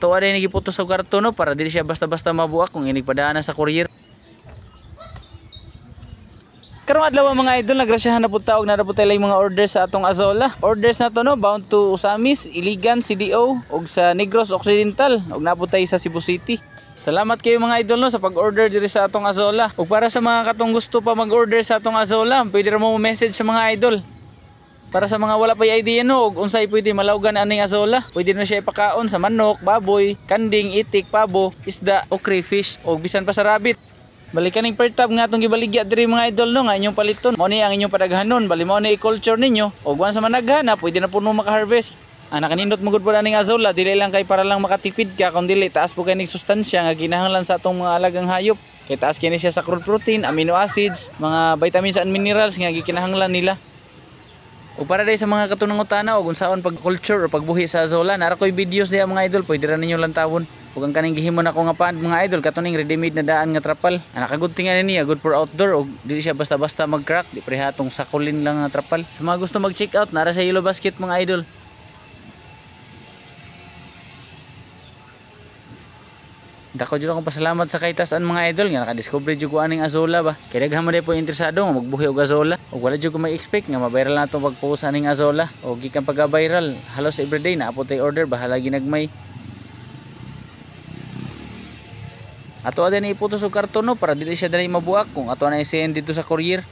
Ato ada ni giputos sa karton no para dili siya basta-basta mabuak kung inig padana sa courier. Karong adlaw mga idol, nagrasyahan na pud taog na pud tayo mga orders sa atong Azolla. Orders na to no bound to Usamis, Iligan, CDO ug sa Negros Occidental ug napud tayo sa Cebu City. Salamat kayo mga idol no sa pag-order diri sa atong Azolla. Ug para sa mga katong gusto pa mag-order sa atong Azolla, pwede ra mo message sa mga idol. Para sa mga wala pa idea no ug unsay pwede malawgan aning Azolla, pwede na siya ipakaon sa manok, baboy, kanding, itik, pabo, isda o crayfish ug bisan pa sa rabbit. Balikan ning per tab nga atong gibaligya diri mga idol no nga inyong paliton. Mo ni ang inyong padaghanon, bali mo ni i-culture ninyo ug once sa managhan pwede na puno maka-harvest. Nakanindot mo gud pud aning Azolla, dili lang kay para lang makatipid ka kun dili taas po kay ning sustansya nga kinahanglan sa atong mga alagang hayop. Kay taas kini siya sa crude protein, amino acids, mga vitamins and minerals nga gikinahanglan nila. O para dai sa mga katunang-utana o kung saan pag-culture o pagbuhi sa Azolla, nara ko'y videos diya mga idol, pwede ra ninyo lantawon. Ug ang kaning gihimo nako nga paan mga idol, katuning ready-made na daan nga trapal. Nakagood tingan niya, good for outdoor ug dili siya basta-basta mag-crack, di prehatong sakulin lang nga trapal. Sa mga gusto mag-check out, nara sa Yellow Basket mga idol. Dako jud akong pasalamat sa kaytas-an mga idol nga nakadiscover jud ko aning Azolla ba. Kay daghan man day po interesado nga magbuhi og Azolla. Ug wala jud ko ma-expect nga ma-viral na itong pag-post aning Azolla. Ug gikan pagka-viral, halos everyday na apot tay order bahala ginagmay. Ato ada ni iputos og karton no para dili siya dali mabuak kung ato na i-send dito sa courier.